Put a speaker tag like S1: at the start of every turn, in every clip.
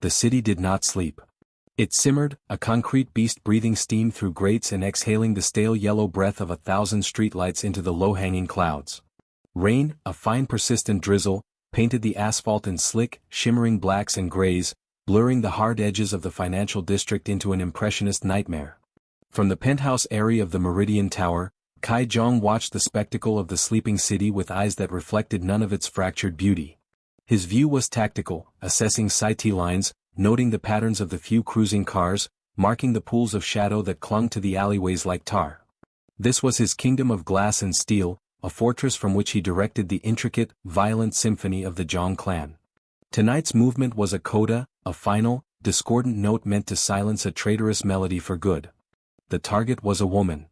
S1: the city did not sleep. It simmered, a concrete beast breathing steam through grates and exhaling the stale yellow breath of 1,000 streetlights into the low-hanging clouds. Rain, a fine persistent drizzle, painted the asphalt in slick, shimmering blacks and grays, blurring the hard edges of the financial district into an impressionist nightmare. From the penthouse area of the Meridian Tower, Kai Jong watched the spectacle of the sleeping city with eyes that reflected none of its fractured beauty. His view was tactical, assessing city lines, noting the patterns of the few cruising cars, marking the pools of shadow that clung to the alleyways like tar. This was his kingdom of glass and steel, a fortress from which he directed the intricate, violent symphony of the Jong clan. Tonight's movement was a coda, a final, discordant note meant to silence a traitorous melody for good. The target was a woman.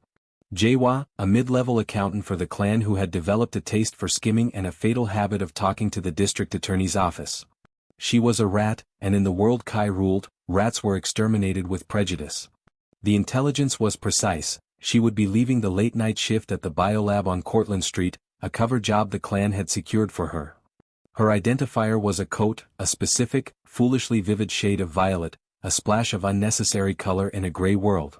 S1: Jae-hwa, a mid-level accountant for the clan who had developed a taste for skimming and a fatal habit of talking to the district attorney's office. She was a rat, and in the world Kai ruled, rats were exterminated with prejudice. The intelligence was precise. She would be leaving the late-night shift at the biolab on Cortlandt Street, a cover job the clan had secured for her. Her identifier was a coat, a specific, foolishly vivid shade of violet, a splash of unnecessary color in a gray world.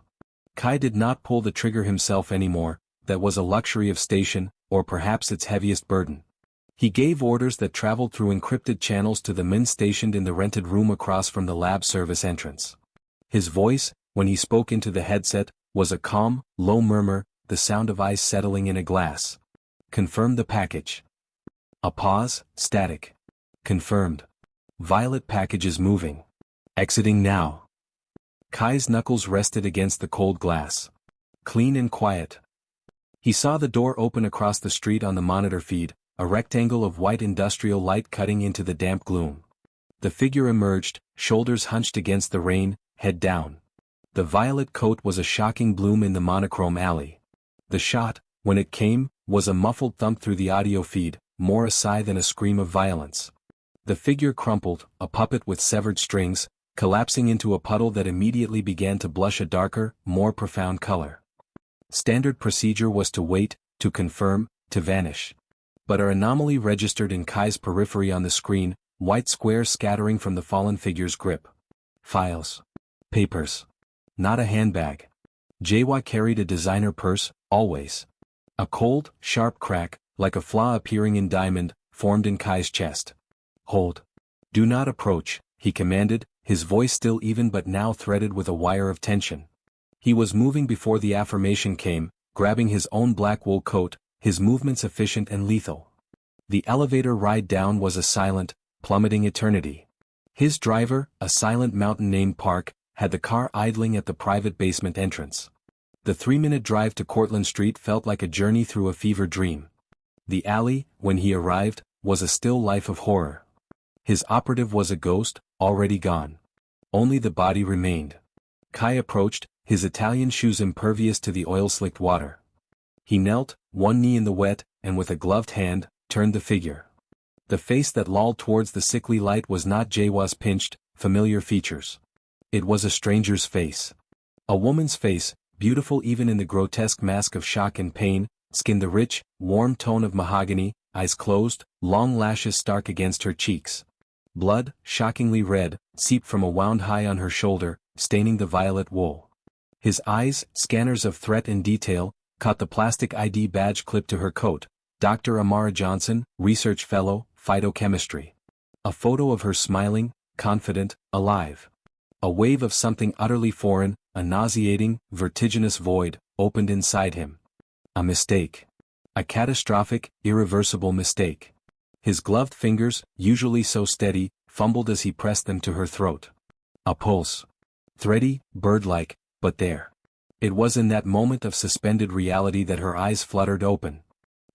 S1: Kai did not pull the trigger himself anymore, that was a luxury of station, or perhaps its heaviest burden. He gave orders that traveled through encrypted channels to the men stationed in the rented room across from the lab service entrance. His voice, when he spoke into the headset, was a calm, low murmur, the sound of ice settling in a glass. Confirm the package. A pause, static. Confirmed. Violet package is moving. Exiting now. Kai's knuckles rested against the cold glass. Clean and quiet. He saw the door open across the street on the monitor feed, a rectangle of white industrial light cutting into the damp gloom. The figure emerged, shoulders hunched against the rain, head down. The violet coat was a shocking bloom in the monochrome alley. The shot, when it came, was a muffled thump through the audio feed, more a sigh than a scream of violence. The figure crumpled, a puppet with severed strings, collapsing into a puddle that immediately began to blush a darker, more profound color. Standard procedure was to wait, to confirm, to vanish. But an anomaly registered in Kai's periphery on the screen, white squares scattering from the fallen figure's grip. Files. Papers. Not a handbag. Jae-hwa carried a designer purse, always. A cold, sharp crack, like a flaw appearing in diamond, formed in Kai's chest. Hold. Do not approach, he commanded, his voice still even but now threaded with a wire of tension. He was moving before the affirmation came, grabbing his own black wool coat, his movements efficient and lethal. The elevator ride down was a silent, plummeting eternity. His driver, a silent mountain named Park, had the car idling at the private basement entrance. The 3-minute drive to Cortlandt Street felt like a journey through a fever dream. The alley, when he arrived, was a still life of horror. His operative was a ghost, already gone. Only the body remained. Kai approached, his Italian shoes impervious to the oil-slicked water. He knelt, one knee in the wet, and with a gloved hand, turned the figure. The face that lolled towards the sickly light was not Jae-hwa's pinched, familiar features. It was a stranger's face. A woman's face, beautiful even in the grotesque mask of shock and pain, skin the rich, warm tone of mahogany, eyes closed, long lashes stark against her cheeks. Blood, shockingly red, seeped from a wound high on her shoulder, staining the violet wool. His eyes, scanners of threat and detail, caught the plastic ID badge clipped to her coat. Dr. Amara Johnson, Research Fellow, Phytochemistry. A photo of her smiling, confident, alive. A wave of something utterly foreign, a nauseating, vertiginous void, opened inside him. A mistake. A catastrophic, irreversible mistake. His gloved fingers, usually so steady, fumbled as he pressed them to her throat. A pulse. Thready, bird-like, but there. It was in that moment of suspended reality that her eyes fluttered open.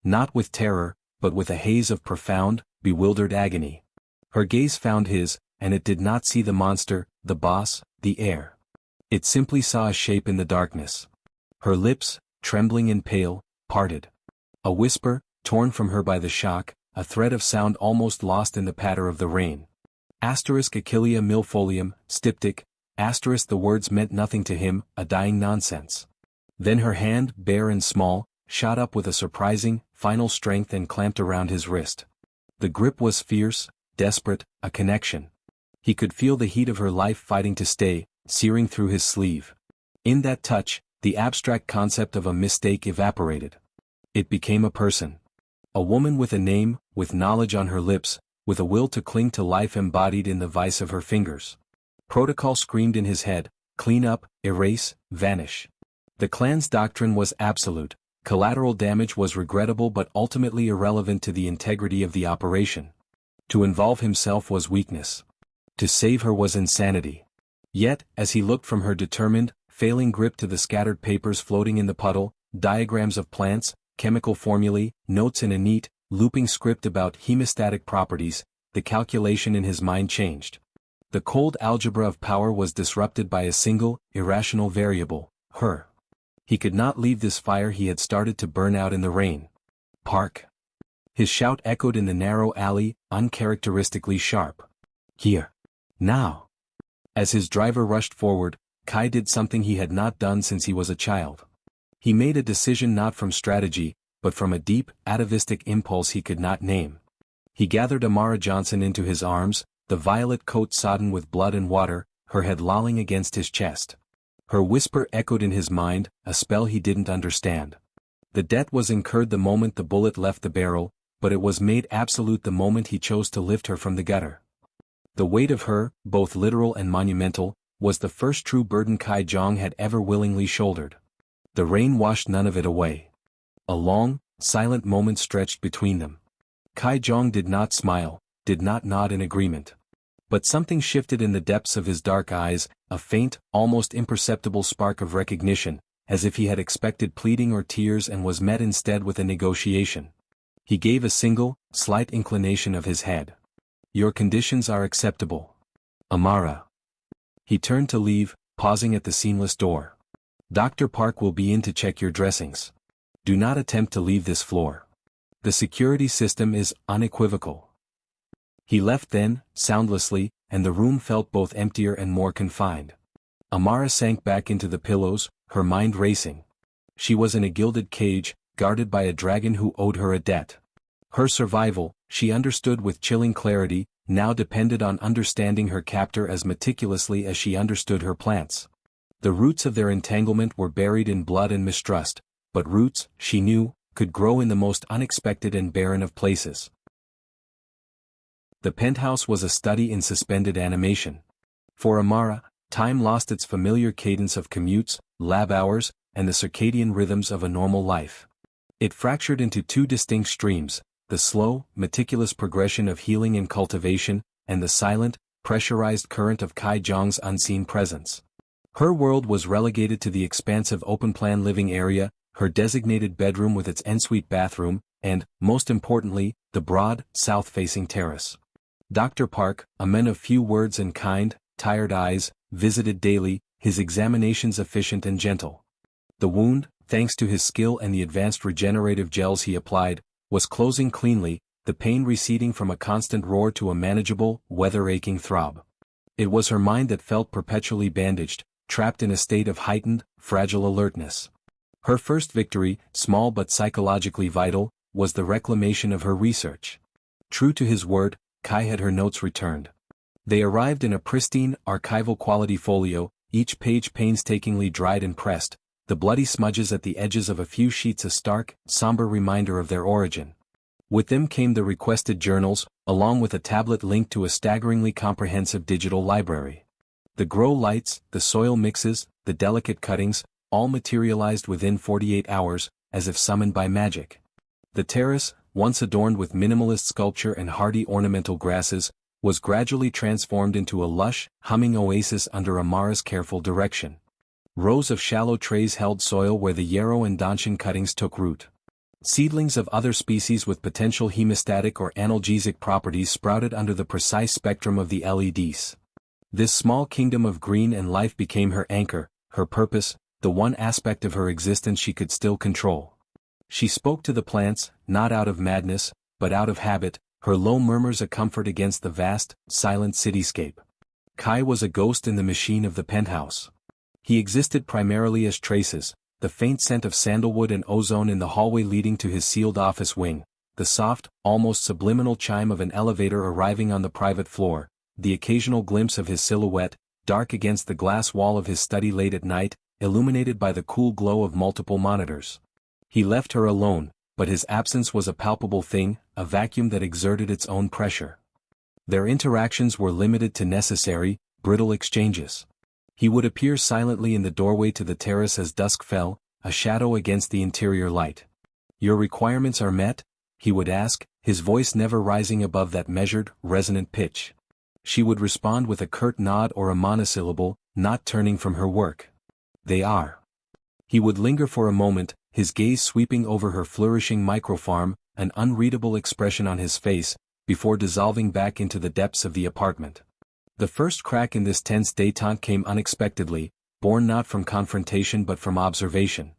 S1: Not with terror, but with a haze of profound, bewildered agony. Her gaze found his, and it did not see the monster, the boss, the heir. It simply saw a shape in the darkness. Her lips, trembling and pale, parted. A whisper, torn from her by the shock, a thread of sound almost lost in the patter of the rain. Achillea milfolium, styptic, the words meant nothing to him, a dying nonsense. Then her hand, bare and small, shot up with a surprising, final strength and clamped around his wrist. The grip was fierce, desperate, a connection. He could feel the heat of her life fighting to stay, searing through his sleeve. In that touch, the abstract concept of a mistake evaporated. It became a person. A woman with a name, with knowledge on her lips, with a will to cling to life embodied in the vice of her fingers. Protocol screamed in his head, clean up, erase, vanish. The clan's doctrine was absolute, collateral damage was regrettable but ultimately irrelevant to the integrity of the operation. To involve himself was weakness. To save her was insanity. Yet, as he looked from her determined, failing grip to the scattered papers floating in the puddle, diagrams of plants, chemical formulae, notes in a neat, looping script about hemostatic properties, the calculation in his mind changed. The cold algebra of power was disrupted by a single, irrational variable, her. He could not leave this fire he had started to burn out in the rain. Park. His shout echoed in the narrow alley, uncharacteristically sharp. Here. Now. As his driver rushed forward, Kai did something he had not done since he was a child. He made a decision not from strategy, but from a deep, atavistic impulse he could not name. He gathered Amara Johnson into his arms, the violet coat sodden with blood and water, her head lolling against his chest. Her whisper echoed in his mind, a spell he didn't understand. The debt was incurred the moment the bullet left the barrel, but it was made absolute the moment he chose to lift her from the gutter. The weight of her, both literal and monumental, was the first true burden Kai Jong had ever willingly shouldered. The rain washed none of it away. A long, silent moment stretched between them. Kai Jong did not smile, did not nod in agreement. But something shifted in the depths of his dark eyes, a faint, almost imperceptible spark of recognition, as if he had expected pleading or tears and was met instead with a negotiation. He gave a single, slight inclination of his head. Your conditions are acceptable. Amara. He turned to leave, pausing at the seamless door. Dr. Park will be in to check your dressings. Do not attempt to leave this floor. The security system is unequivocal. He left then, soundlessly, and the room felt both emptier and more confined. Amara sank back into the pillows, her mind racing. She was in a gilded cage, guarded by a dragon who owed her a debt. Her survival, she understood with chilling clarity, now depended on understanding her captor as meticulously as she understood her plants. The roots of their entanglement were buried in blood and mistrust, but roots, she knew, could grow in the most unexpected and barren of places. The penthouse was a study in suspended animation. For Amara, time lost its familiar cadence of commutes, lab hours, and the circadian rhythms of a normal life. It fractured into two distinct streams, the slow, meticulous progression of healing and cultivation, and the silent, pressurized current of Kai Jong's unseen presence. Her world was relegated to the expansive open-plan living area, her designated bedroom with its ensuite bathroom, and, most importantly, the broad, south-facing terrace. Dr. Park, a man of few words and kind, tired eyes, visited daily, his examinations efficient and gentle. The wound, thanks to his skill and the advanced regenerative gels he applied, was closing cleanly, the pain receding from a constant roar to a manageable, weather-aching throb. It was her mind that felt perpetually bandaged, trapped in a state of heightened, fragile alertness. Her first victory, small but psychologically vital, was the reclamation of her research. True to his word, Kai had her notes returned. They arrived in a pristine, archival-quality folio, each page painstakingly dried and pressed, the bloody smudges at the edges of a few sheets a stark, somber reminder of their origin. With them came the requested journals, along with a tablet linked to a staggeringly comprehensive digital library. The grow lights, the soil mixes, the delicate cuttings, all materialized within 48 hours, as if summoned by magic. The terrace, once adorned with minimalist sculpture and hardy ornamental grasses, was gradually transformed into a lush, humming oasis under Amara's careful direction. Rows of shallow trays held soil where the yarrow and Danshan cuttings took root. Seedlings of other species with potential hemostatic or analgesic properties sprouted under the precise spectrum of the LEDs. This small kingdom of green and life became her anchor, her purpose, the one aspect of her existence she could still control. She spoke to the plants, not out of madness, but out of habit, her low murmurs a comfort against the vast, silent cityscape. Kai was a ghost in the machine of the penthouse. He existed primarily as traces, the faint scent of sandalwood and ozone in the hallway leading to his sealed office wing, the soft, almost subliminal chime of an elevator arriving on the private floor, the occasional glimpse of his silhouette, dark against the glass wall of his study late at night, illuminated by the cool glow of multiple monitors. He left her alone, but his absence was a palpable thing, a vacuum that exerted its own pressure. Their interactions were limited to necessary, brittle exchanges. He would appear silently in the doorway to the terrace as dusk fell, a shadow against the interior light. "Your requirements are met?" he would ask, his voice never rising above that measured, resonant pitch. She would respond with a curt nod or a monosyllable, not turning from her work. "They are." He would linger for a moment, his gaze sweeping over her flourishing microfarm, an unreadable expression on his face, before dissolving back into the depths of the apartment. The first crack in this tense détente came unexpectedly, born not from confrontation but from observation.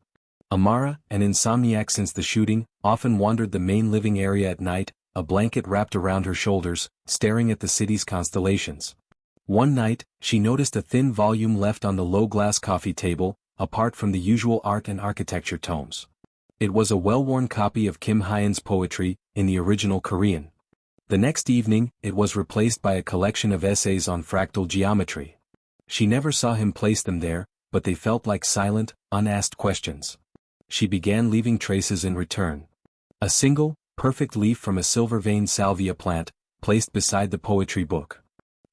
S1: Amara, an insomniac since the shooting, often wandered the main living area at night, a blanket wrapped around her shoulders, staring at the city's constellations. One night, she noticed a thin volume left on the low-glass coffee table, apart from the usual art and architecture tomes. It was a well-worn copy of Kim Hyen's poetry, in the original Korean. The next evening, it was replaced by a collection of essays on fractal geometry. She never saw him place them there, but they felt like silent, unasked questions. She began leaving traces in return. A single, perfect leaf from a silver-veined salvia plant, placed beside the poetry book.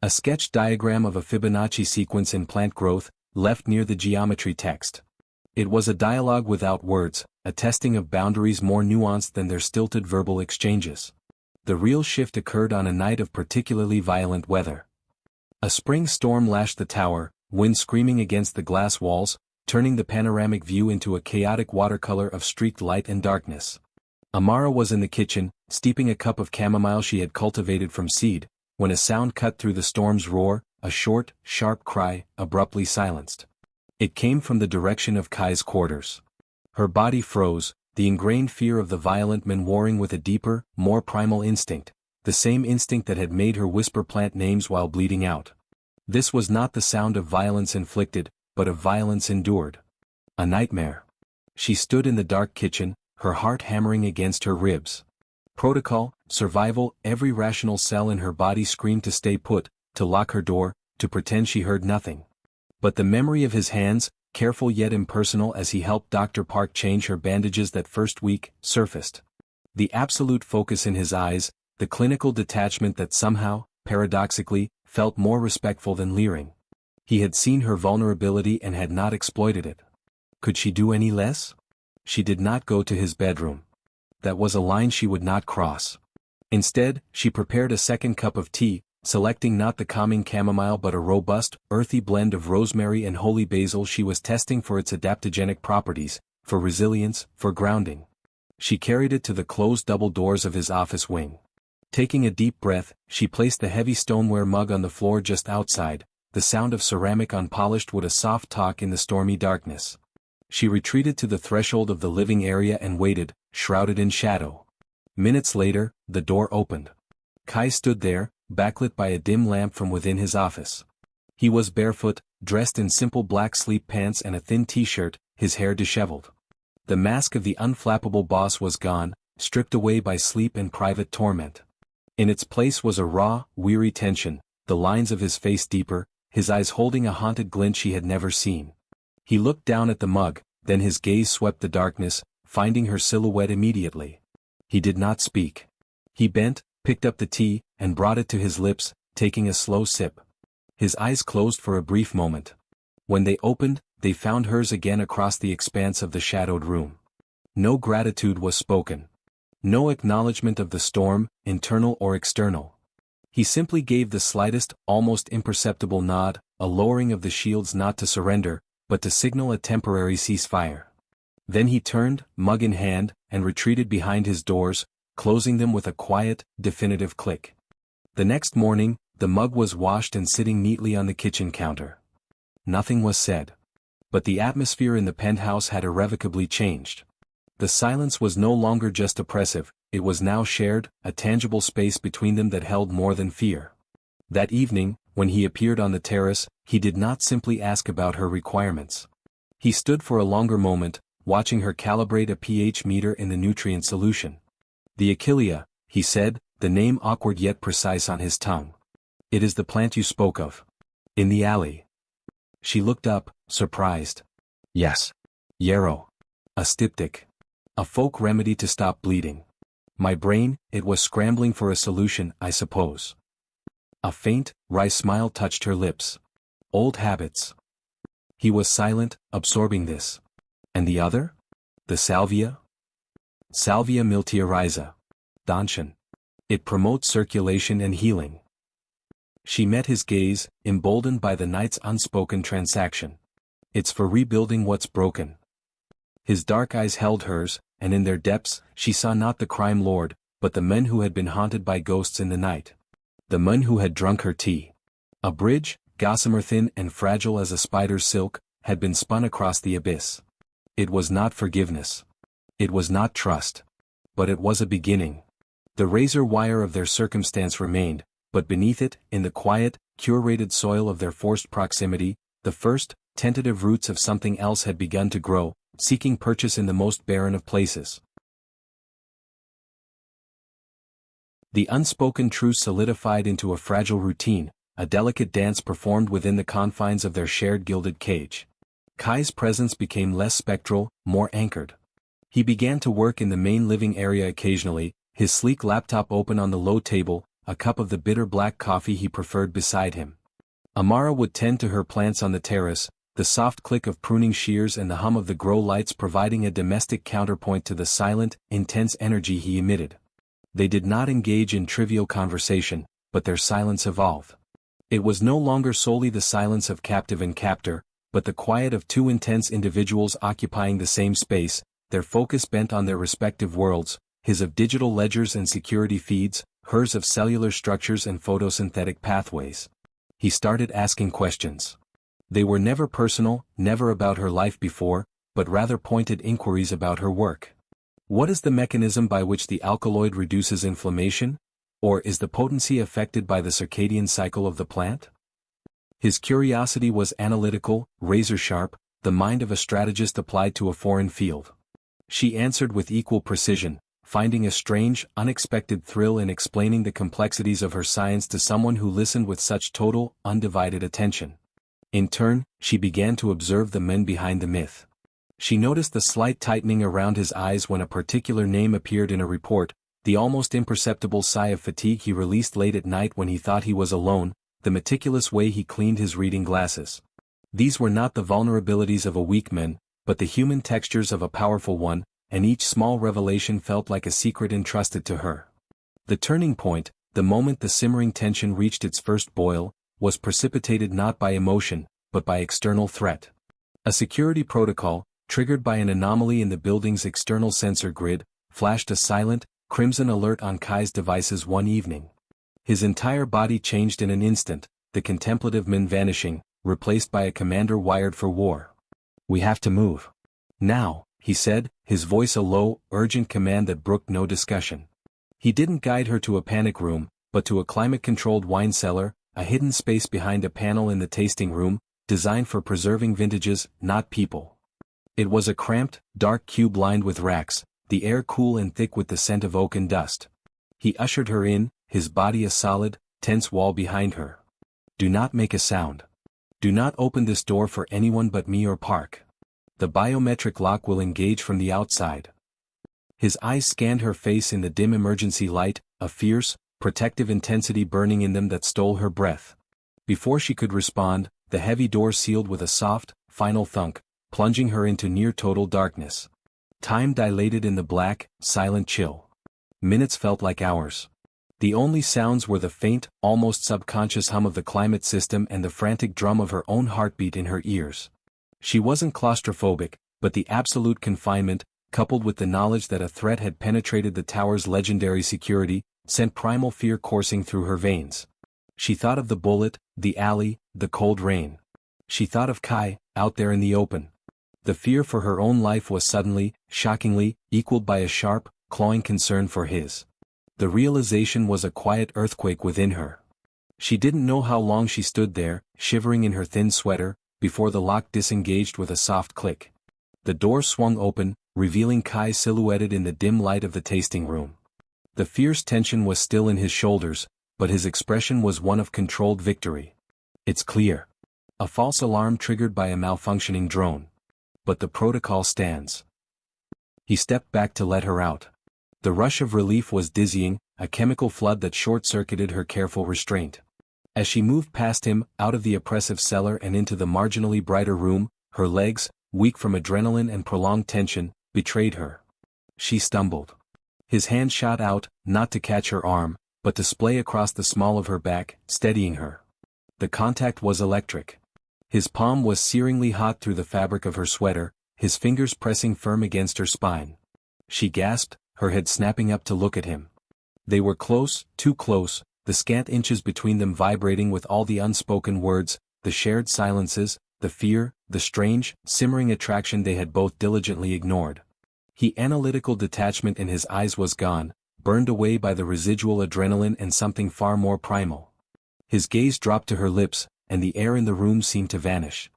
S1: A sketch diagram of a Fibonacci sequence in plant growth, left near the geometry text. It was a dialogue without words, a testing of boundaries more nuanced than their stilted verbal exchanges. The real shift occurred on a night of particularly violent weather. A spring storm lashed the tower, wind screaming against the glass walls, turning the panoramic view into a chaotic watercolor of streaked light and darkness. Amara was in the kitchen, steeping a cup of chamomile she had cultivated from seed, when a sound cut through the storm's roar, a short, sharp cry, abruptly silenced. It came from the direction of Kai's quarters. Her body froze, the ingrained fear of the violent man warring with a deeper, more primal instinct, the same instinct that had made her whisper plant names while bleeding out. This was not the sound of violence inflicted, but of violence endured. A nightmare. She stood in the dark kitchen, her heart hammering against her ribs. Protocol, survival, every rational cell in her body screamed to stay put, to lock her door, to pretend she heard nothing. But the memory of his hands, careful yet impersonal as he helped Dr. Park change her bandages that first week, surfaced. The absolute focus in his eyes, the clinical detachment that somehow, paradoxically, felt more respectful than leering. He had seen her vulnerability and had not exploited it. Could she do any less? She did not go to his bedroom. That was a line she would not cross. Instead, she prepared a second cup of tea, selecting not the calming chamomile but a robust, earthy blend of rosemary and holy basil she was testing for its adaptogenic properties, for resilience, for grounding. She carried it to the closed double doors of his office wing. Taking a deep breath, she placed the heavy stoneware mug on the floor just outside, the sound of ceramic on polished wood a soft talk in the stormy darkness. She retreated to the threshold of the living area and waited, shrouded in shadow. Minutes later, the door opened. Kai stood there, backlit by a dim lamp from within his office. He was barefoot, dressed in simple black sleep pants and a thin t-shirt, his hair disheveled. The mask of the unflappable boss was gone, stripped away by sleep and private torment. In its place was a raw, weary tension, the lines of his face deeper, his eyes holding a haunted glint she had never seen. He looked down at the mug, then his gaze swept the darkness, finding her silhouette immediately. He did not speak. He bent, picked up the tea, and brought it to his lips, taking a slow sip. His eyes closed for a brief moment. When they opened, they found hers again across the expanse of the shadowed room. No gratitude was spoken. No acknowledgement of the storm, internal or external. He simply gave the slightest, almost imperceptible nod, a lowering of the shields not to surrender, but to signal a temporary ceasefire. Then he turned, mug in hand, and retreated behind his doors, closing them with a quiet, definitive click. The next morning, the mug was washed and sitting neatly on the kitchen counter. Nothing was said. But the atmosphere in the penthouse had irrevocably changed. The silence was no longer just oppressive, it was now shared, a tangible space between them that held more than fear. That evening, when he appeared on the terrace, he did not simply ask about her requirements. He stood for a longer moment, watching her calibrate a pH meter in the nutrient solution. The Achillea, he said, the name awkward yet precise on his tongue. It is the plant you spoke of. In the alley. She looked up, surprised. Yes. Yarrow. A styptic. A folk remedy to stop bleeding. My brain, it was scrambling for a solution, I suppose. A faint, wry smile touched her lips. Old habits. He was silent, absorbing this. And the other? The salvia? Salvia miltiariza. Danshan. It promotes circulation and healing. She met his gaze, emboldened by the night's unspoken transaction. It's for rebuilding what's broken. His dark eyes held hers, and in their depths, she saw not the crime lord, but the men who had been haunted by ghosts in the night. The men who had drunk her tea. A bridge, gossamer thin and fragile as a spider's silk, had been spun across the abyss. It was not forgiveness. It was not trust. But it was a beginning. The razor wire of their circumstance remained, but beneath it, in the quiet, curated soil of their forced proximity, the first, tentative roots of something else had begun to grow, seeking purchase in the most barren of places. The unspoken truth solidified into a fragile routine, a delicate dance performed within the confines of their shared gilded cage. Kai's presence became less spectral, more anchored. He began to work in the main living area occasionally, his sleek laptop open on the low table, a cup of the bitter black coffee he preferred beside him. Amara would tend to her plants on the terrace, the soft click of pruning shears and the hum of the grow lights providing a domestic counterpoint to the silent, intense energy he emitted. They did not engage in trivial conversation, but their silence evolved. It was no longer solely the silence of captive and captor, but the quiet of two intense individuals occupying the same space, their focus bent on their respective worlds, his of digital ledgers and security feeds, hers of cellular structures and photosynthetic pathways. He started asking questions. They were never personal, never about her life before, but rather pointed inquiries about her work. What is the mechanism by which the alkaloid reduces inflammation? Or is the potency affected by the circadian cycle of the plant? His curiosity was analytical, razor-sharp, the mind of a strategist applied to a foreign field. She answered with equal precision, finding a strange, unexpected thrill in explaining the complexities of her science to someone who listened with such total, undivided attention. In turn, she began to observe the men behind the myth. She noticed the slight tightening around his eyes when a particular name appeared in a report, the almost imperceptible sigh of fatigue he released late at night when he thought he was alone, the meticulous way he cleaned his reading glasses. These were not the vulnerabilities of a weak man, but the human textures of a powerful one, and each small revelation felt like a secret entrusted to her. The turning point, the moment the simmering tension reached its first boil, was precipitated not by emotion, but by external threat. A security protocol, triggered by an anomaly in the building's external sensor grid, flashed a silent, crimson alert on Kai's devices one evening. His entire body changed in an instant, the contemplative man vanishing, replaced by a commander wired for war. "We have to move. Now," he said, his voice a low, urgent command that brooked no discussion. He didn't guide her to a panic room, but to a climate-controlled wine cellar, a hidden space behind a panel in the tasting room, designed for preserving vintages, not people. It was a cramped, dark cube lined with racks, the air cool and thick with the scent of oak and dust. He ushered her in, his body a solid, tense wall behind her. "Do not make a sound. Do not open this door for anyone but me or Park. The biometric lock will engage from the outside." His eyes scanned her face in the dim emergency light, a fierce, protective intensity burning in them that stole her breath. Before she could respond, the heavy door sealed with a soft, final thunk, plunging her into near-total darkness. Time dilated in the black, silent chill. Minutes felt like hours. The only sounds were the faint, almost subconscious hum of the climate system and the frantic drum of her own heartbeat in her ears. She wasn't claustrophobic, but the absolute confinement, coupled with the knowledge that a threat had penetrated the tower's legendary security, sent primal fear coursing through her veins. She thought of the bullet, the alley, the cold rain. She thought of Kai, out there in the open. The fear for her own life was suddenly, shockingly, equaled by a sharp, clawing concern for his. The realization was a quiet earthquake within her. She didn't know how long she stood there, shivering in her thin sweater, before the lock disengaged with a soft click. The door swung open, revealing Kai silhouetted in the dim light of the tasting room. The fierce tension was still in his shoulders, but his expression was one of controlled victory. It's clear. A false alarm triggered by a malfunctioning drone. But the protocol stands. He stepped back to let her out. The rush of relief was dizzying, a chemical flood that short-circuited her careful restraint. As she moved past him, out of the oppressive cellar and into the marginally brighter room, her legs, weak from adrenaline and prolonged tension, betrayed her. She stumbled. His hand shot out, not to catch her arm, but to splay across the small of her back, steadying her. The contact was electric. His palm was searingly hot through the fabric of her sweater, his fingers pressing firm against her spine. She gasped, her head snapping up to look at him. They were close, too close, the scant inches between them vibrating with all the unspoken words, the shared silences, the fear, the strange, simmering attraction they had both diligently ignored. The analytical detachment in his eyes was gone, burned away by the residual adrenaline and something far more primal. His gaze dropped to her lips, and the air in the room seemed to vanish.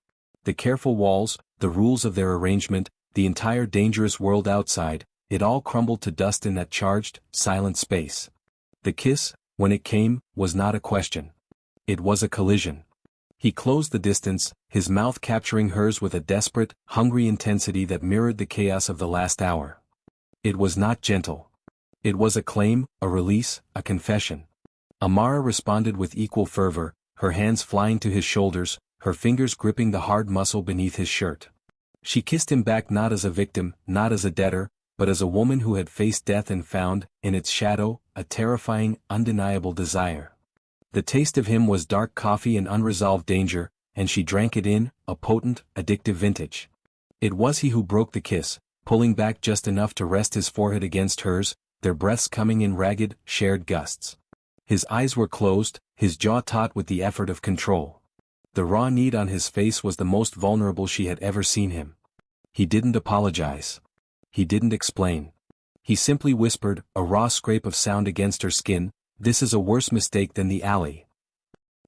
S1: The careful walls, the rules of their arrangement, the entire dangerous world outside, it all crumbled to dust in that charged, silent space. The kiss, when it came, was not a question. It was a collision. He closed the distance, his mouth capturing hers with a desperate, hungry intensity that mirrored the chaos of the last hour. It was not gentle. It was a claim, a release, a confession. Amara responded with equal fervor, her hands flying to his shoulders, her fingers gripping the hard muscle beneath his shirt. She kissed him back not as a victim, not as a debtor, but as a woman who had faced death and found, in its shadow, a terrifying, undeniable desire. The taste of him was dark coffee and unresolved danger, and she drank it in, a potent, addictive vintage. It was he who broke the kiss, pulling back just enough to rest his forehead against hers, their breaths coming in ragged, shared gusts. His eyes were closed, his jaw taut with the effort of control. The raw need on his face was the most vulnerable she had ever seen him. He didn't apologize. He didn't explain. He simply whispered, a raw scrape of sound against her skin, "This is a worse mistake than the alley."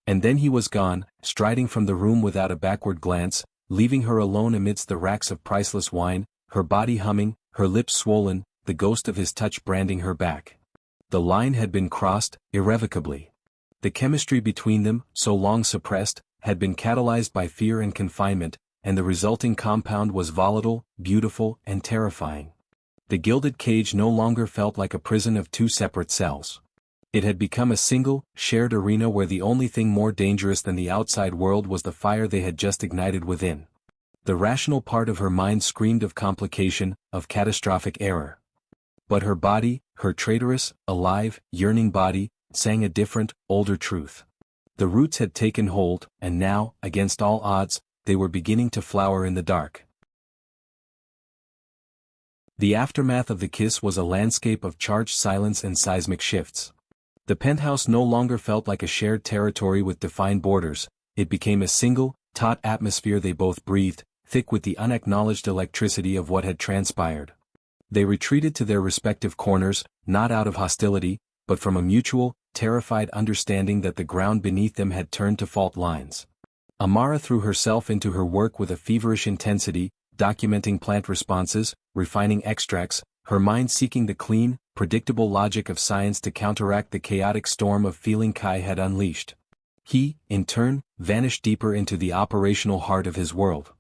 S1: And then he was gone, striding from the room without a backward glance, leaving her alone amidst the racks of priceless wine, her body humming, her lips swollen, the ghost of his touch branding her back. The line had been crossed, irrevocably. The chemistry between them, so long suppressed, had been catalyzed by fear and confinement, and the resulting compound was volatile, beautiful, and terrifying. The gilded cage no longer felt like a prison of two separate cells. It had become a single, shared arena where the only thing more dangerous than the outside world was the fire they had just ignited within. The rational part of her mind screamed of complication, of catastrophic error. But her body, her traitorous, alive, yearning body, sang a different, older truth. The roots had taken hold, and now, against all odds, they were beginning to flower in the dark. The aftermath of the kiss was a landscape of charged silence and seismic shifts. The penthouse no longer felt like a shared territory with defined borders, it became a single, taut atmosphere they both breathed, thick with the unacknowledged electricity of what had transpired. They retreated to their respective corners, not out of hostility, but from a mutual, terrified understanding that the ground beneath them had turned to fault lines. Amara threw herself into her work with a feverish intensity, documenting plant responses, refining extracts, her mind seeking the clean, predictable logic of science to counteract the chaotic storm of feeling Kai had unleashed. He, in turn, vanished deeper into the operational heart of his world.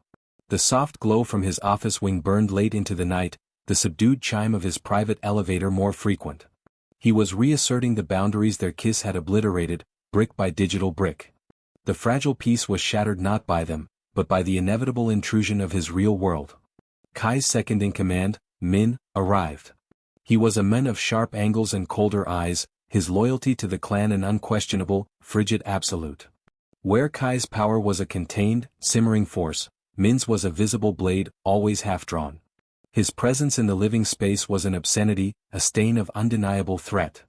S1: The soft glow from his office wing burned late into the night, the subdued chime of his private elevator more frequent. He was reasserting the boundaries their kiss had obliterated, brick by digital brick. The fragile peace was shattered not by them, but by the inevitable intrusion of his real world. Kai's second-in-command, Min, arrived. He was a man of sharp angles and colder eyes, his loyalty to the clan an unquestionable, frigid absolute. Where Kai's power was a contained, simmering force, Min's was a visible blade, always half-drawn. His presence in the living space was an obscenity, a stain of undeniable threat.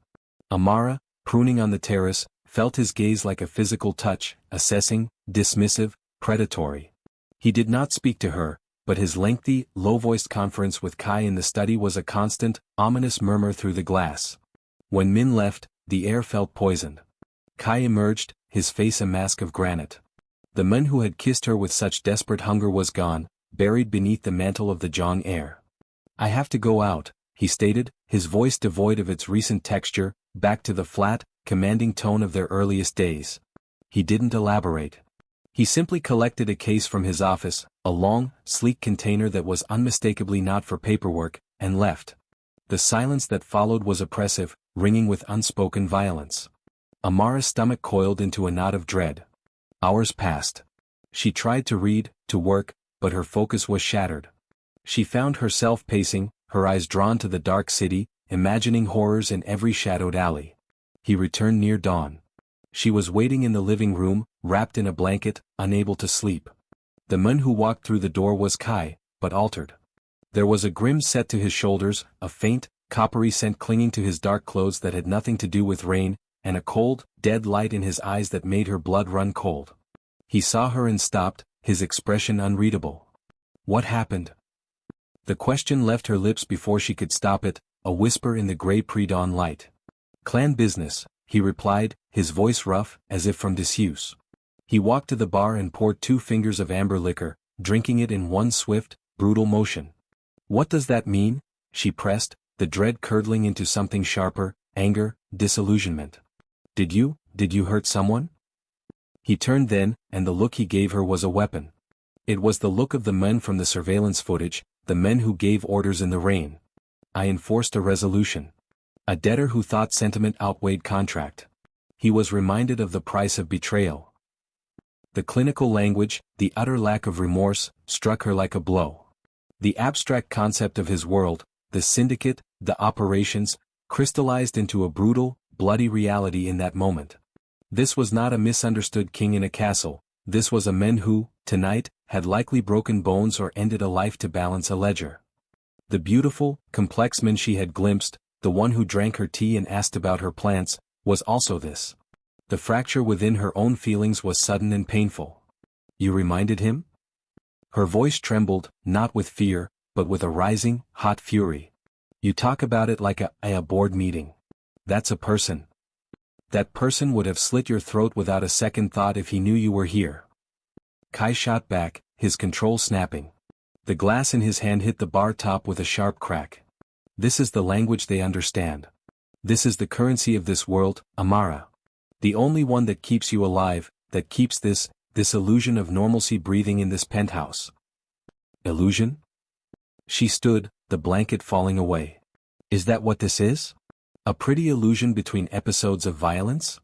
S1: Amara, pruning on the terrace, felt his gaze like a physical touch, assessing, dismissive, predatory. He did not speak to her, but his lengthy, low-voiced conference with Kai in the study was a constant, ominous murmur through the glass. When Min left, the air felt poisoned. Kai emerged, his face a mask of granite. The man who had kissed her with such desperate hunger was gone, buried beneath the mantle of the Zhang air. "I have to go out," he stated, his voice devoid of its recent texture, back to the flat, commanding tone of their earliest days. He didn't elaborate. He simply collected a case from his office, a long, sleek container that was unmistakably not for paperwork, and left. The silence that followed was oppressive, ringing with unspoken violence. Amara's stomach coiled into a knot of dread. Hours passed. She tried to read, to work, but her focus was shattered. She found herself pacing, her eyes drawn to the dark city, imagining horrors in every shadowed alley. He returned near dawn. She was waiting in the living room, wrapped in a blanket, unable to sleep. The man who walked through the door was Kai, but altered. There was a grim set to his shoulders, a faint, coppery scent clinging to his dark clothes that had nothing to do with rain, and a cold, dead light in his eyes that made her blood run cold. He saw her and stopped, his expression unreadable. What happened? The question left her lips before she could stop it, a whisper in the gray pre-dawn light. Clan business, he replied, his voice rough, as if from disuse. He walked to the bar and poured 2 fingers of amber liquor, drinking it in one swift, brutal motion. What does that mean? She pressed, the dread curdling into something sharper, anger, disillusionment. Did you hurt someone? He turned then, and the look he gave her was a weapon. It was the look of the men from the surveillance footage, the men who gave orders in the rain. I enforced a resolution. A debtor who thought sentiment outweighed contract. He was reminded of the price of betrayal. The clinical language, the utter lack of remorse, struck her like a blow. The abstract concept of his world, the syndicate, the operations, crystallized into a brutal, bloody reality in that moment. This was not a misunderstood king in a castle, this was a man who, tonight, had likely broken bones or ended a life to balance a ledger. The beautiful, complex man she had glimpsed, the one who drank her tea and asked about her plants, was also this. The fracture within her own feelings was sudden and painful. You reminded him? Her voice trembled, not with fear, but with a rising, hot fury. You talk about it like a board meeting. That's a person. That person would have slit your throat without a second thought if he knew you were here. Kai shot back, his control snapping. The glass in his hand hit the bar top with a sharp crack. This is the language they understand. This is the currency of this world, Amara. The only one that keeps you alive, that keeps this illusion of normalcy breathing in this penthouse. Illusion? She stood, the blanket falling away. Is that what this is? A pretty illusion between episodes of violence?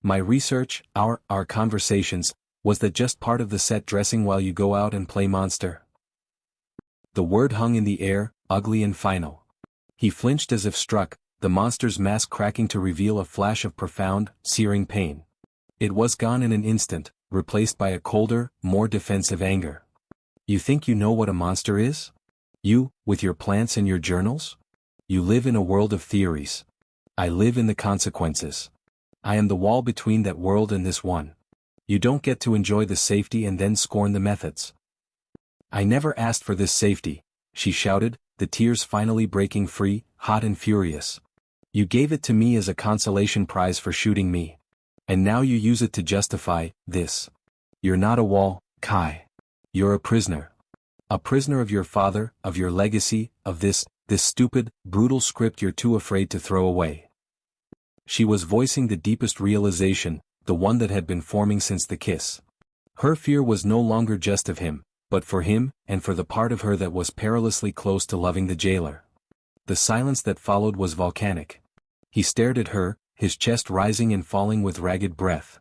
S1: My research, our conversations, was that just part of the set dressing while you go out and play monster? The word hung in the air, ugly and final. He flinched as if struck, the monster's mask cracking to reveal a flash of profound, searing pain. It was gone in an instant, replaced by a colder, more defensive anger. You think you know what a monster is? You, with your plants and your journals? You live in a world of theories. I live in the consequences. I am the wall between that world and this one. You don't get to enjoy the safety and then scorn the methods. I never asked for this safety, she shouted, the tears finally breaking free, hot and furious. You gave it to me as a consolation prize for shooting me. And now you use it to justify this. You're not a wall, Kai. You're a prisoner. A prisoner of your father, of your legacy, of this stupid, brutal script you're too afraid to throw away. She was voicing the deepest realization, the one that had been forming since the kiss. Her fear was no longer just of him, but for him, and for the part of her that was perilously close to loving the jailer. The silence that followed was volcanic. He stared at her, his chest rising and falling with ragged breath.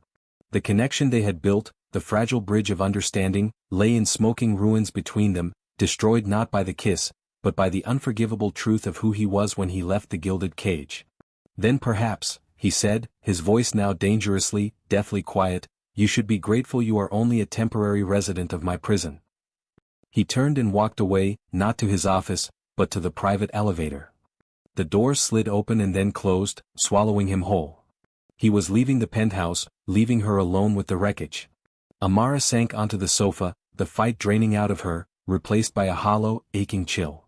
S1: The connection they had built, the fragile bridge of understanding, lay in smoking ruins between them, destroyed not by the kiss, but by the unforgivable truth of who he was when he left the gilded cage. Then perhaps, he said, his voice now dangerously, deathly quiet, you should be grateful you are only a temporary resident of my prison. He turned and walked away, not to his office, but to the private elevator. The doors slid open and then closed, swallowing him whole. He was leaving the penthouse, leaving her alone with the wreckage. Amara sank onto the sofa, the fight draining out of her, replaced by a hollow, aching chill.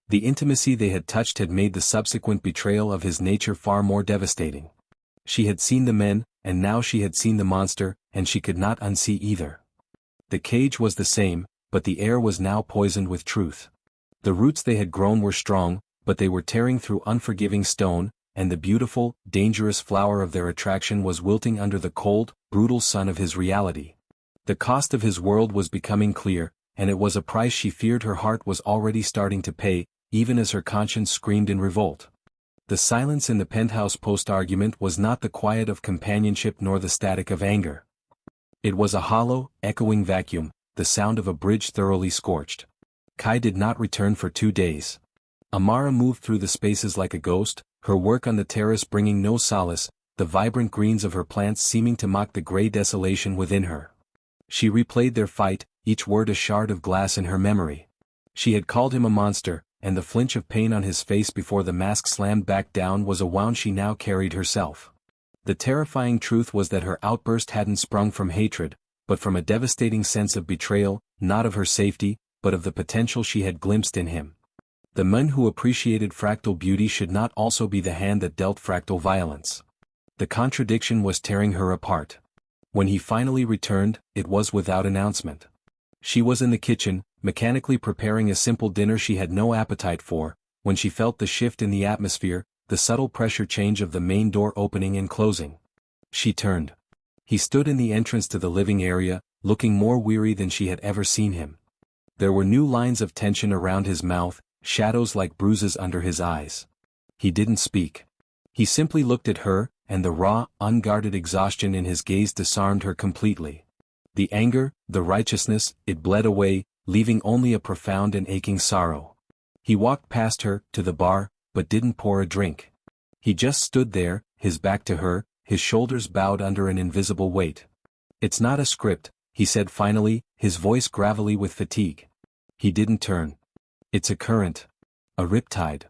S1: The intimacy they had touched had made the subsequent betrayal of his nature far more devastating. She had seen the men, and now she had seen the monster, and she could not unsee either. The cage was the same, but the air was now poisoned with truth. The roots they had grown were strong, but they were tearing through unforgiving stone, and the beautiful, dangerous flower of their attraction was wilting under the cold, brutal sun of his reality. The cost of his world was becoming clear, and it was a price she feared her heart was already starting to pay, even as her conscience screamed in revolt. The silence in the penthouse post-argument was not the quiet of companionship nor the static of anger. It was a hollow, echoing vacuum, the sound of a bridge thoroughly scorched. Kai did not return for 2 days. Amara moved through the spaces like a ghost, her work on the terrace bringing no solace, the vibrant greens of her plants seeming to mock the gray desolation within her. She replayed their fight, each word a shard of glass in her memory. She had called him a monster, and the flinch of pain on his face before the mask slammed back down was a wound she now carried herself. The terrifying truth was that her outburst hadn't sprung from hatred, but from a devastating sense of betrayal, not of her safety, but of the potential she had glimpsed in him. The man who appreciated fractal beauty should not also be the hand that dealt fractal violence. The contradiction was tearing her apart. When he finally returned, it was without announcement. She was in the kitchen, mechanically preparing a simple dinner she had no appetite for, when she felt the shift in the atmosphere, the subtle pressure change of the main door opening and closing. She turned. He stood in the entrance to the living area, looking more weary than she had ever seen him. There were new lines of tension around his mouth, shadows like bruises under his eyes. He didn't speak. He simply looked at her, and the raw, unguarded exhaustion in his gaze disarmed her completely. The anger, the righteousness, it bled away, leaving only a profound and aching sorrow. He walked past her, to the bar, but didn't pour a drink. He just stood there, his back to her, his shoulders bowed under an invisible weight. "It's not a script," he said finally, his voice gravelly with fatigue. He didn't turn. "It's a current. A riptide.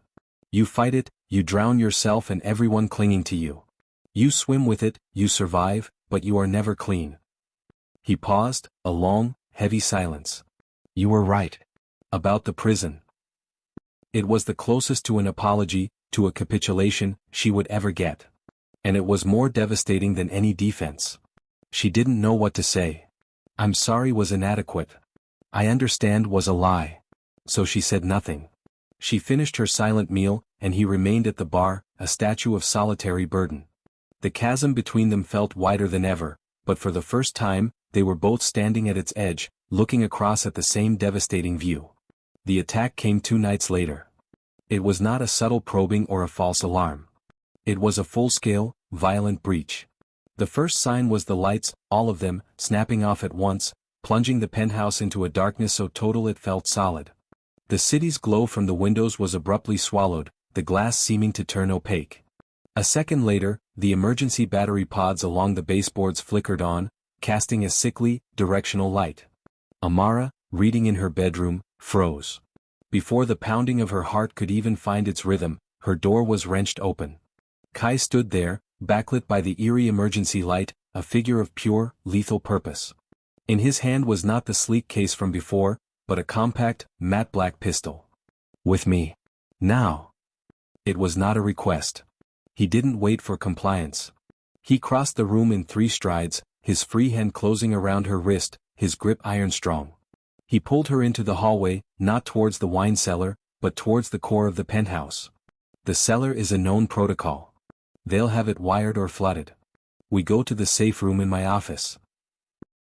S1: You fight it, you drown yourself and everyone clinging to you. You swim with it, you survive, but you are never clean." He paused, a long, heavy silence. "You were right. About the prison." It was the closest to an apology, to a capitulation, she would ever get. And it was more devastating than any defense. She didn't know what to say. "I'm sorry" was inadequate. "I understand" was a lie. So she said nothing. She finished her silent meal, and he remained at the bar, a statue of solitary burden. The chasm between them felt wider than ever, but for the first time, they were both standing at its edge, looking across at the same devastating view. The attack came 2 nights later. It was not a subtle probing or a false alarm. It was a full-scale, violent breach. The first sign was the lights, all of them, snapping off at once, plunging the penthouse into a darkness so total it felt solid. The city's glow from the windows was abruptly swallowed, the glass seeming to turn opaque. A second later, the emergency battery pods along the baseboards flickered on, casting a sickly, directional light. Amara, reading in her bedroom, froze. Before the pounding of her heart could even find its rhythm, her door was wrenched open. Kai stood there, backlit by the eerie emergency light, a figure of pure, lethal purpose. In his hand was not the sleek case from before, but a compact, matte black pistol. "With me. Now." It was not a request. He didn't wait for compliance. He crossed the room in 3 strides, his free hand closing around her wrist, his grip iron-strong. He pulled her into the hallway, not towards the wine cellar, but towards the core of the penthouse. "The cellar is a known protocol. They'll have it wired or flooded. We go to the safe room in my office."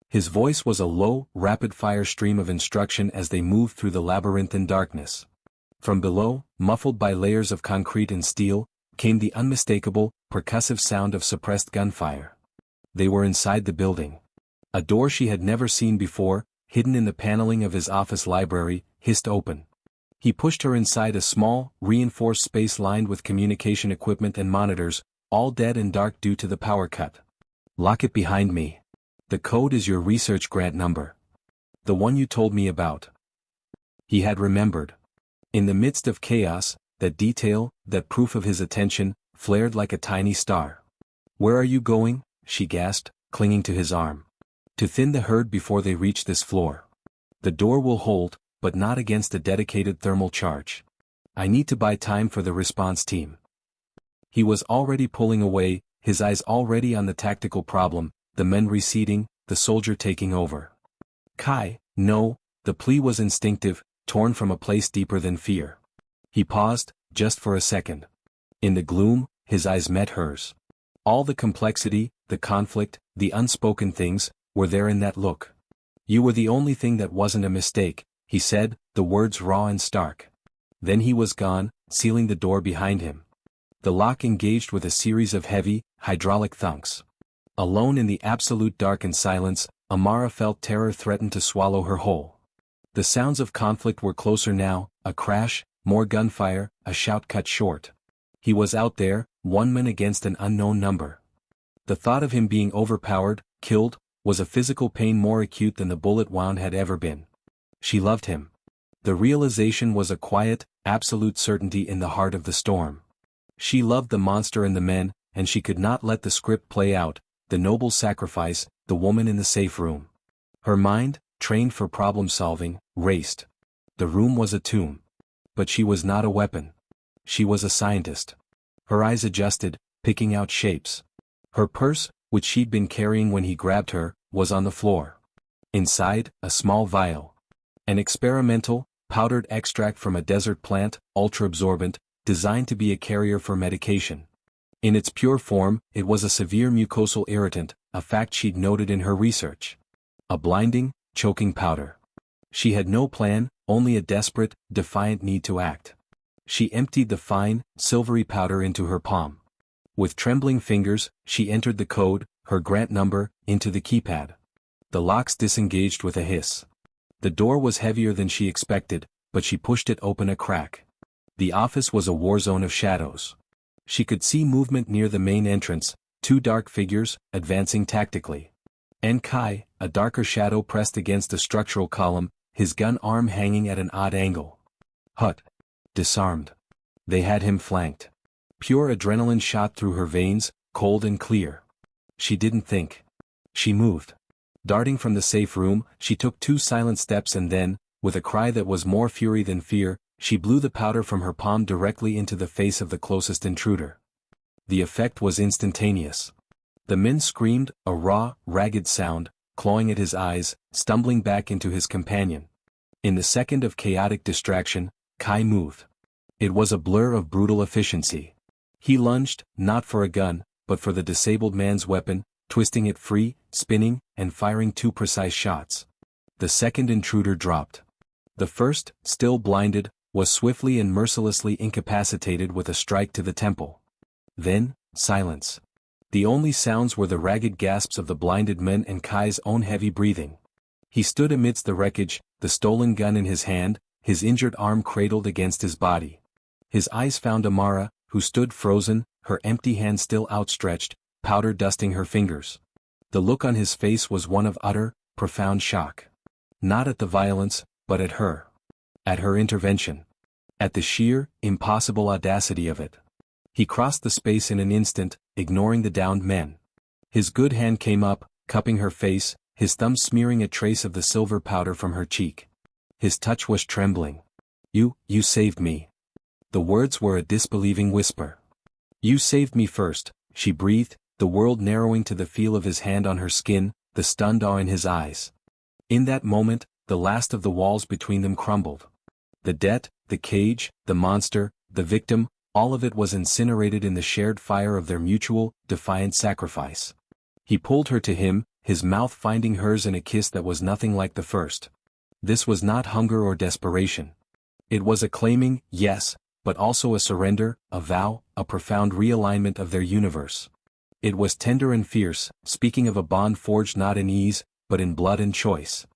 S1: His voice was a low, rapid-fire stream of instruction as they moved through the labyrinthine darkness. From below, muffled by layers of concrete and steel, came the unmistakable, percussive sound of suppressed gunfire. They were inside the building. A door she had never seen before, hidden in the paneling of his office library, hissed open. He pushed her inside a small, reinforced space lined with communication equipment and monitors, all dead and dark due to the power cut. "Lock it behind me. The code is your research grant number. The one you told me about." He had remembered. In the midst of chaos, that detail, that proof of his attention, flared like a tiny star. "Where are you going?" she gasped, clinging to his arm. "To thin the herd before they reach this floor. The door will hold, but not against a dedicated thermal charge. I need to buy time for the response team." He was already pulling away, his eyes already on the tactical problem, the men receding, the soldier taking over. "Kai, no," the plea was instinctive, torn from a place deeper than fear. He paused, just for a second. In the gloom, his eyes met hers. All the complexity, the conflict, the unspoken things, were there in that look. "You were the only thing that wasn't a mistake," he said, the words raw and stark. Then he was gone, sealing the door behind him. The lock engaged with a series of heavy, hydraulic thunks. Alone in the absolute dark and silence, Amara felt terror threaten to swallow her whole. The sounds of conflict were closer now, a crash, more gunfire, a shout cut short. He was out there, one man against an unknown number. The thought of him being overpowered, killed, was a physical pain more acute than the bullet wound had ever been. She loved him. The realization was a quiet, absolute certainty in the heart of the storm. She loved the monster and the men, and she could not let the script play out, the noble sacrifice, the woman in the safe room. Her mind, trained for problem-solving, raced. The room was a tomb. But she was not a weapon. She was a scientist. Her eyes adjusted, picking out shapes. Her purse, which she'd been carrying when he grabbed her, was on the floor. Inside, a small vial. An experimental, powdered extract from a desert plant, ultra-absorbent, designed to be a carrier for medication. In its pure form, it was a severe mucosal irritant, a fact she'd noted in her research. A blinding, choking powder. She had no plan, only a desperate, defiant need to act. She emptied the fine, silvery powder into her palm. With trembling fingers, she entered the code, her grant number, into the keypad. The locks disengaged with a hiss. The door was heavier than she expected, but she pushed it open a crack. The office was a war zone of shadows. She could see movement near the main entrance, two dark figures, advancing tactically. And Kai, a darker shadow pressed against a structural column, his gun arm hanging at an odd angle. Hut. Disarmed. They had him flanked. Pure adrenaline shot through her veins, cold and clear. She didn't think. She moved. Darting from the safe room, she took 2 silent steps and then, with a cry that was more fury than fear, she blew the powder from her palm directly into the face of the closest intruder. The effect was instantaneous. The men screamed, a raw, ragged sound, clawing at his eyes, stumbling back into his companion. In the second of chaotic distraction, Kai moved. It was a blur of brutal efficiency. He lunged, not for a gun, but for the disabled man's weapon, twisting it free, spinning, and firing 2 precise shots. The second intruder dropped. The first, still blinded, was swiftly and mercilessly incapacitated with a strike to the temple. Then, silence. The only sounds were the ragged gasps of the blinded men and Kai's own heavy breathing. He stood amidst the wreckage, the stolen gun in his hand, his injured arm cradled against his body. His eyes found Amara, who stood frozen, her empty hand still outstretched, powder dusting her fingers. The look on his face was one of utter, profound shock. Not at the violence, but at her. At her intervention. At the sheer, impossible audacity of it. He crossed the space in an instant, ignoring the downed men. His good hand came up, cupping her face, his thumb smearing a trace of the silver powder from her cheek. His touch was trembling. You saved me." The words were a disbelieving whisper. "You saved me first," she breathed, the world narrowing to the feel of his hand on her skin, the stunned awe in his eyes. In that moment, the last of the walls between them crumbled. The debt, the cage, the monster, the victim, all of it was incinerated in the shared fire of their mutual, defiant sacrifice. He pulled her to him, his mouth finding hers in a kiss that was nothing like the first. This was not hunger or desperation. It was a claiming, yes, but also a surrender, a vow, a profound realignment of their universe. It was tender and fierce, speaking of a bond forged not in ease, but in blood and choice.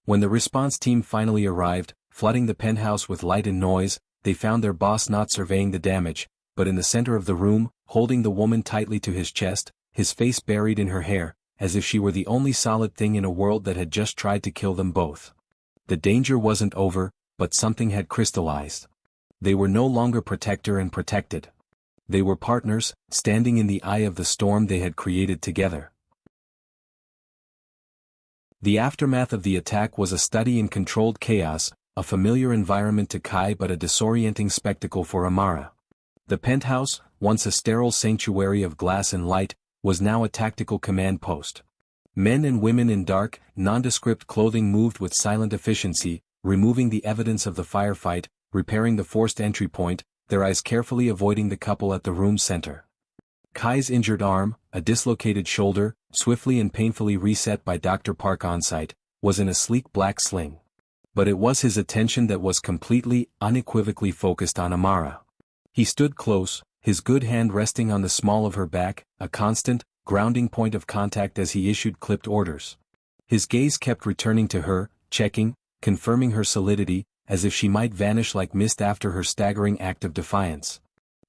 S1: When the response team finally arrived, flooding the penthouse with light and noise, they found their boss not surveying the damage, but in the center of the room, holding the woman tightly to his chest, his face buried in her hair, as if she were the only solid thing in a world that had just tried to kill them both. The danger wasn't over, but something had crystallized. They were no longer protector and protected. They were partners, standing in the eye of the storm they had created together. The aftermath of the attack was a study in controlled chaos, a familiar environment to Kai but a disorienting spectacle for Amara. The penthouse, once a sterile sanctuary of glass and light, was now a tactical command post. Men and women in dark, nondescript clothing moved with silent efficiency, removing the evidence of the firefight, repairing the forced entry point, their eyes carefully avoiding the couple at the room's center. Kai's injured arm, a dislocated shoulder, swiftly and painfully reset by Dr. Park on-site, was in a sleek black sling. But it was his attention that was completely, unequivocally focused on Amara. He stood close, his good hand resting on the small of her back, a constant, grounding point of contact as he issued clipped orders. His gaze kept returning to her, checking, confirming her solidity, as if she might vanish like mist after her staggering act of defiance.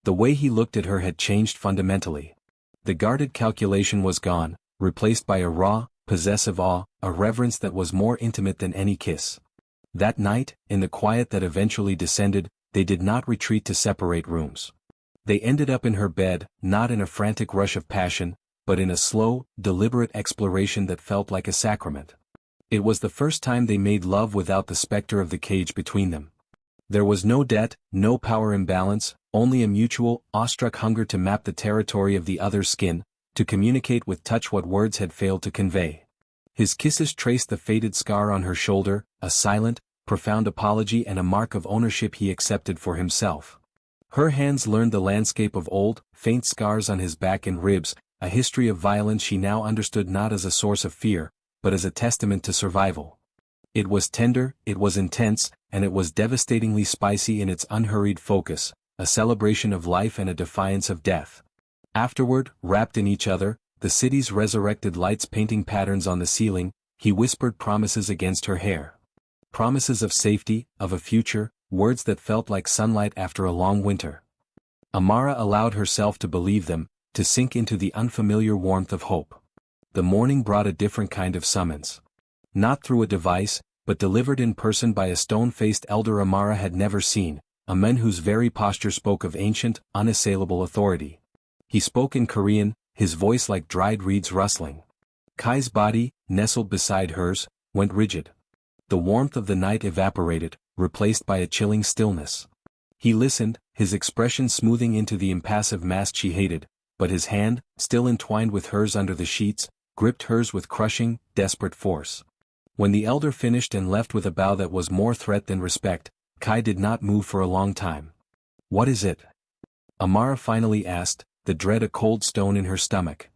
S1: The way he looked at her had changed fundamentally. The guarded calculation was gone, replaced by a raw, possessive awe, a reverence that was more intimate than any kiss. That night, in the quiet that eventually descended, they did not retreat to separate rooms. They ended up in her bed, not in a frantic rush of passion, but in a slow, deliberate exploration that felt like a sacrament. It was the first time they made love without the specter of the cage between them. There was no debt, no power imbalance, only a mutual, awestruck hunger to map the territory of the other's skin, to communicate with touch what words had failed to convey. His kisses traced the faded scar on her shoulder, a silent, profound apology and a mark of ownership he accepted for himself. Her hands learned the landscape of old, faint scars on his back and ribs, a history of violence she now understood not as a source of fear, but as a testament to survival. It was tender, it was intense, and it was devastatingly spicy in its unhurried focus, a celebration of life and a defiance of death. Afterward, wrapped in each other, the city's resurrected lights painting patterns on the ceiling, he whispered promises against her hair. Promises of safety, of a future, words that felt like sunlight after a long winter. Amara allowed herself to believe them, to sink into the unfamiliar warmth of hope. The morning brought a different kind of summons. Not through a device, but delivered in person by a stone-faced elder Amara had never seen, a man whose very posture spoke of ancient, unassailable authority. He spoke in Korean, his voice like dried reeds rustling. Kai's body, nestled beside hers, went rigid. The warmth of the night evaporated, replaced by a chilling stillness. He listened, his expression smoothing into the impassive mask she hated, but his hand, still entwined with hers under the sheets, gripped hers with crushing, desperate force. When the elder finished and left with a bow that was more threat than respect, Kai did not move for a long time. "What is it?" Amara finally asked, the dread a cold stone in her stomach.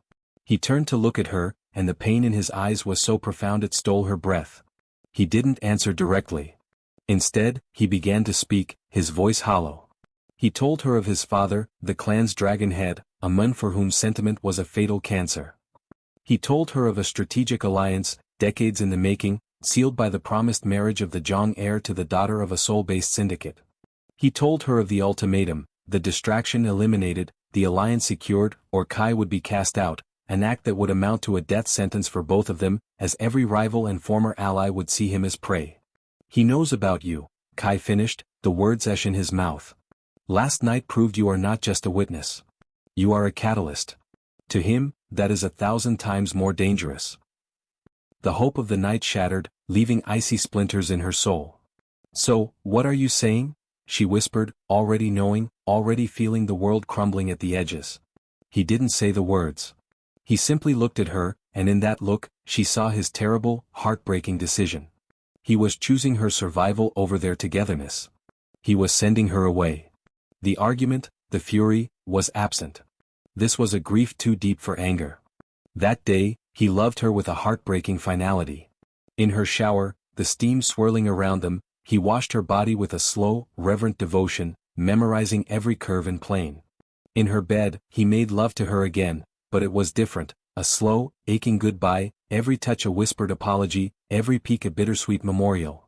S1: He turned to look at her, and the pain in his eyes was so profound it stole her breath. He didn't answer directly. Instead, he began to speak, his voice hollow. He told her of his father, the clan's dragonhead, a man for whom sentiment was a fatal cancer. He told her of a strategic alliance, decades in the making, sealed by the promised marriage of the Zhang heir to the daughter of a soul-based syndicate. He told her of the ultimatum, the distraction eliminated, the alliance secured, or Kai would be cast out, an act that would amount to a death sentence for both of them, as every rival and former ally would see him as prey. "He knows about you," Kai finished, the words ash in his mouth. "Last night proved you are not just a witness. You are a catalyst. To him, that is 1,000 times more dangerous." The hope of the night shattered, leaving icy splinters in her soul. "So, what are you saying?" she whispered, already knowing, already feeling the world crumbling at the edges. He didn't say the words. He simply looked at her, and in that look, she saw his terrible, heartbreaking decision. He was choosing her survival over their togetherness. He was sending her away. The argument, the fury, was absent. This was a grief too deep for anger. That day, he loved her with a heartbreaking finality. In her shower, the steam swirling around them, he washed her body with a slow, reverent devotion, memorizing every curve and plane. In her bed, he made love to her again, but it was different, a slow, aching goodbye, every touch a whispered apology, every peak a bittersweet memorial.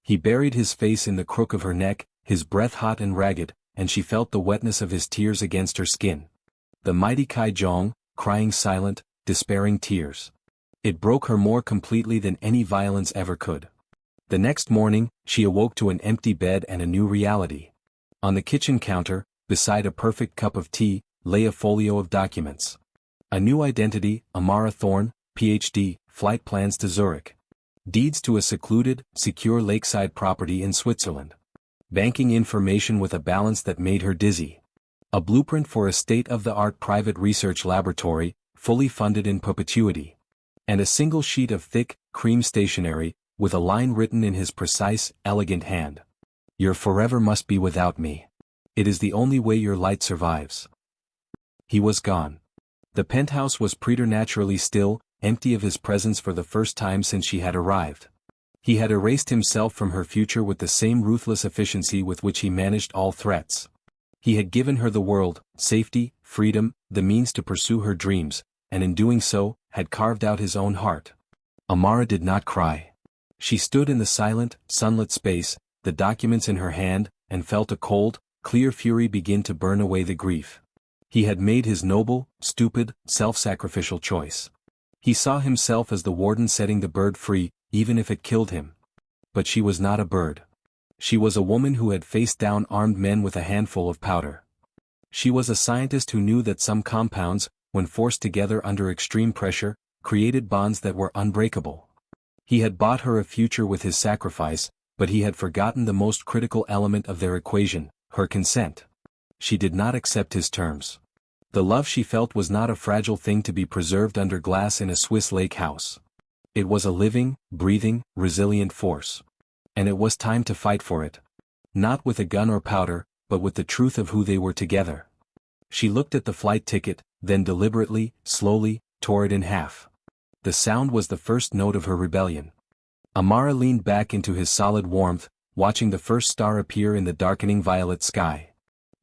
S1: He buried his face in the crook of her neck, his breath hot and ragged, and she felt the wetness of his tears against her skin. The mighty Kai Jong, crying silent, despairing tears. It broke her more completely than any violence ever could. The next morning, she awoke to an empty bed and a new reality. On the kitchen counter, beside a perfect cup of tea, lay a folio of documents. A new identity, Amara Thorne, Ph.D., flight plans to Zurich. Deeds to a secluded, secure lakeside property in Switzerland. Banking information with a balance that made her dizzy. A blueprint for a state-of-the-art private research laboratory, fully funded in perpetuity. And a single sheet of thick, cream stationery, with a line written in his precise, elegant hand. "Your forever must be without me. It is the only way your light survives." He was gone. The penthouse was preternaturally still, empty of his presence for the first time since she had arrived. He had erased himself from her future with the same ruthless efficiency with which he managed all threats. He had given her the world, safety, freedom, the means to pursue her dreams, and in doing so, had carved out his own heart. Amara did not cry. She stood in the silent, sunlit space, the documents in her hand, and felt a cold, clear fury begin to burn away the grief. He had made his noble, stupid, self-sacrificial choice. He saw himself as the warden setting the bird free, even if it killed him. But she was not a bird. She was a woman who had faced down armed men with a handful of powder. She was a scientist who knew that some compounds, when forced together under extreme pressure, created bonds that were unbreakable. He had bought her a future with his sacrifice, but he had forgotten the most critical element of their equation, her consent. She did not accept his terms. The love she felt was not a fragile thing to be preserved under glass in a Swiss lake house. It was a living, breathing, resilient force. And it was time to fight for it. Not with a gun or powder, but with the truth of who they were together. She looked at the flight ticket, then deliberately, slowly, tore it in half. The sound was the first note of her rebellion. Amara leaned back into his solid warmth, watching the first star appear in the darkening violet sky.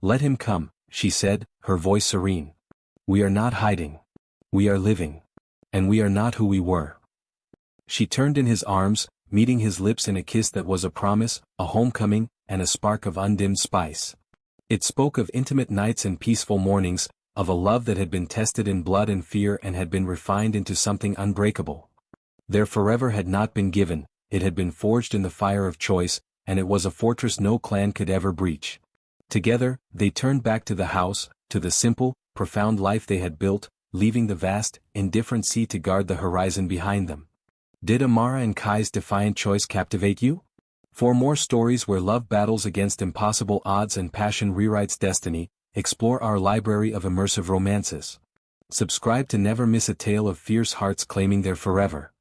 S1: "Let him come," she said, her voice serene. "We are not hiding. We are living. And we are not who we were." She turned in his arms, meeting his lips in a kiss that was a promise, a homecoming, and a spark of undimmed spice. It spoke of intimate nights and peaceful mornings, of a love that had been tested in blood and fear and had been refined into something unbreakable. Their forever had not been given, it had been forged in the fire of choice, and it was a fortress no clan could ever breach. Together, they turned back to the house, to the simple, profound life they had built, leaving the vast, indifferent sea to guard the horizon behind them. Did Amara and Kai's defiant choice captivate you? For more stories where love battles against impossible odds and passion rewrites destiny, explore our library of immersive romances. Subscribe to never miss a tale of fierce hearts claiming their forever.